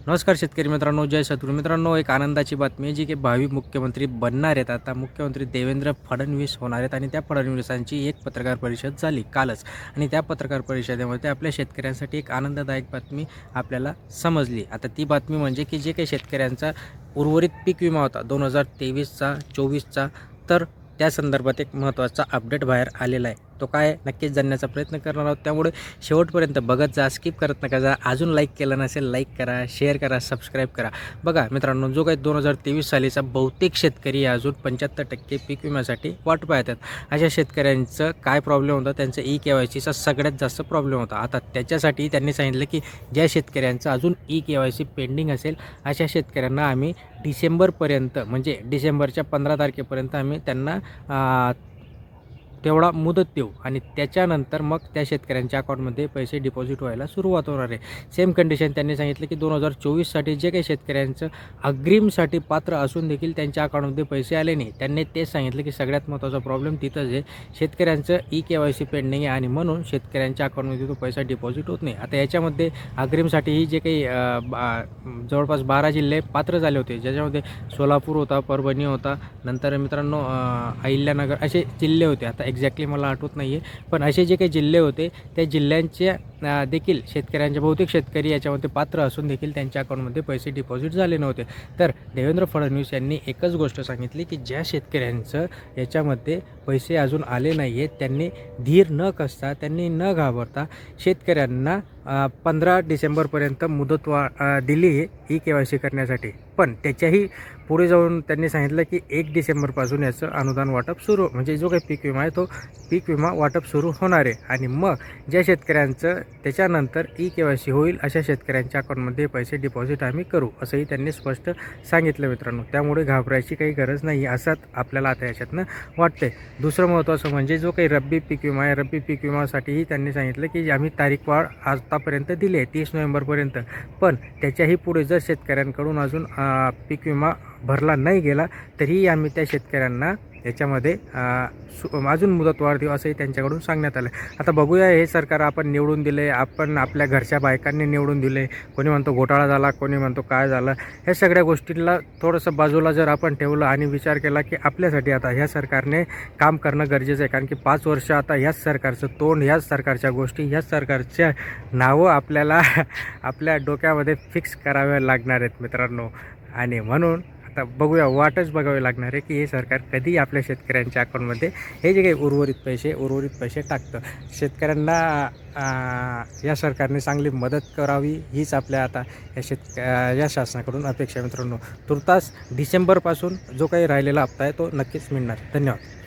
नमस्कार शेतकरी मित्रांनो, जय सद्गुरू मित्रांनो. एक आनंदाची बातमी आहे जी की भावी मुख्यमंत्री बनणार आहेत. आता मुख्यमंत्री देवेंद्र फडणवीस होणार आहेत आणि त्या फडणवीसांची एक पत्रकार परिषद झाली कालच आणि त्या पत्रकार परिषदेमध्ये आपल्या शेतकऱ्यांसाठी एक आनंददायक बातमी आपल्याला समजली. आता ती बातमी म्हणजे की जे काही शेतकऱ्यांचा उर्वरित पीक विमा होता 2023चा 24चा, तर त्या संदर्भात एक महत्त्वाचा अपडेट बाहेर आलेला आहे. तो काय नक्कीच जाणण्याचा प्रयत्न करणार आहोत, त्यामुळे शेवटपर्यंत बघत जा, स्किप करत नका जा. अजून लाईक केलं नसेल लाईक करा, शेअर करा, सबस्क्राईब करा. बघा मित्रांनो, जो काही 2023 सालीचा बहुतेक शेतकरी अजून 75% पीक विम्यासाठी वाट पाहत आहेत. अशा शेतकऱ्यांचं काय प्रॉब्लेम होता, त्यांचं KYCचा सगळ्यात जास्त प्रॉब्लेम होता. आता त्याच्यासाठी त्यांनी सांगितलं की ज्या शेतकऱ्यांचं अजून KYC पेंडिंग असेल अशा शेतकऱ्यांना आम्ही डिसेंबरपर्यंत, म्हणजे डिसेंबरच्या 15 तारखेपर्यंत आम्ही त्यांना तेवढा मुदत देऊ आणि त्याच्यानंतर मग त्या शेतकऱ्यांच्या अकाउंटमध्ये पैसे डिपॉझिट व्हायला सुरुवात होणार आहे. सेम कंडिशन त्यांनी सांगितलं की 2024साठी जे काही शेतकऱ्यांचं अग्रिमसाठी पात्र असून देखील त्यांच्या अकाउंटमध्ये पैसे आले नाही, त्यांनी तेच सांगितलं की सगळ्यात महत्त्वाचा प्रॉब्लेम तिथंच आहे. शेतकऱ्यांचं KYC पेंडिंग आहे आणि म्हणून शेतकऱ्यांच्या अकाउंटमध्ये तो पैसा डिपॉझिट होत नाही. आता याच्यामध्ये अग्रिमसाठीही जे काही जवळपास 12 जिल्हे पात्र झाले होते, ज्याच्यामध्ये सोलापूर होता, परभणी होता, नंतर मित्रांनो अहिल्यानगर असे जिल्हे होते. आता एक्झॅक्टली मला आठवत नाही आहे, पण असे जे काही जिल्हे होते त्या जिल्ह्यांच्या देखील शेतकऱ्यांचे बहुतेक शेतकरी याच्यामध्ये पात्र असून देखील त्यांच्या अकाउंटमध्ये पैसे डिपॉझिट झाले नव्हते. तर देवेंद्र फडणवीस यांनी एकच गोष्ट सांगितली की ज्या शेतकऱ्यांचं याच्यामध्ये पैसे अजून आले नाही आहेत त्यांनी धीर न कसता, त्यांनी न घाबरता शेतकऱ्यांना 15 डिसेंबरपर्यंत मुदत दिली आहे KYC करण्यासाठी. पण त्याच्याही पुढे जाऊन त्यांनी सांगितलं की 1 डिसेंबरपासून याचं अनुदान वाटप सुरू, म्हणजे जो काही पीक विमा आहे तो पीक विमा वाटप सुरू होणार आहे आणि मग ज्या शेतकऱ्यांचं त्याच्यानंतर KYC होईल अशा शेतकऱ्यांच्या अकाउंटमध्ये पैसे डिपॉझिट आम्ही करू, असंही त्यांनी स्पष्ट सांगितलं मित्रांनो. त्यामुळे घाबरायची काही गरज नाही असं आपल्याला आता याच्यातनं वाटतंय. दुसरं महत्त्वाचं म्हणजे जो काही रब्बी पीक विमा आहे, रब्बी पीक विमासाठीही त्यांनी सांगितलं की आम्ही तारीखवाढ आतापर्यंत दिली आहे 30 नोव्हेंबरपर्यंत, पण त्याच्याही पुढे जर शेतकऱ्यांकडून अजून पीक विमा भरला नाही गेला तरीही आम्ही त्या शेतकऱ्यांना याच्यामध्ये अजून मुदतवाढ देऊ असंही त्यांच्याकडून सांगण्यात आलं. आता बघूया, हे सरकार आपण निवडून दिले, आपण आपल्या घरच्या बायकांनी निवडून दिले. कोणी म्हणतो घोटाळा झाला, कोणी म्हणतो काय झालं. ह्या सगळ्या गोष्टींना थोडंसं बाजूला जर आपण ठेवलं आणि विचार केला की आपल्यासाठी आता ह्या सरकारने काम करणं गरजेचं आहे, कारण की 5 वर्ष आता ह्याच सरकारचं तोंड, ह्याच सरकारच्या गोष्टी, ह्याच सरकारच्या नावं आपल्याला आपल्या डोक्यामध्ये फिक्स कराव्या लागणार आहेत मित्रांनो. आणि म्हणून आता बघूया, वाटच बघावी लागणार आहे की हे सरकार कधी आपल्या शेतकऱ्यांच्या अकाउंटमध्ये हे जे काही उर्वरित पैसे टाकतं. शेतकऱ्यांना या सरकारने चांगली मदत करावी हीच आपल्या आता या शासनाकडून अपेक्षा मित्रांनो. तुर्तास डिसेंबरपासून जो काही राहिलेला हप्ता आहे तो नक्कीच मिळणार. धन्यवाद.